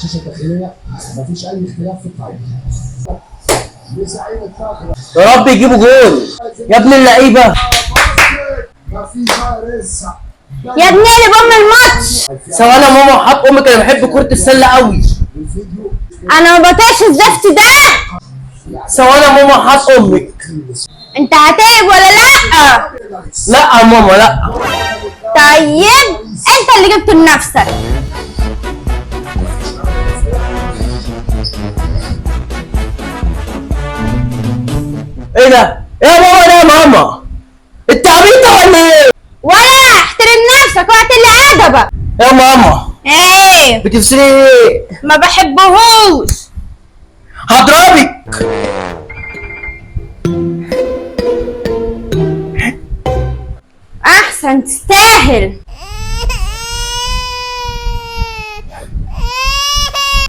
الشاشه الداخليه مفيش اي اختلاف في الطعم. يا رب يجيبوا جول يا ابن اللعيبه. يا ابني اللي بام الماتش. ثواني يا ماما وحق امك، انا بحب كرة السلة قوي. انا ما بطيقش الزفت ده. ثواني يا ماما وحق امك. انت هتلعب ولا لا؟ لا يا ماما لا. طيب انت اللي جبته لنفسك. ايه ده؟ ايه يا ماما ده يا ماما؟ انت عبيطة ولا ايه؟ ولا احترم نفسك واعتل ادبك. يا ماما ايه؟ بتفسري ايه؟ ما بحبهوش. هضربك. احسن تستاهل.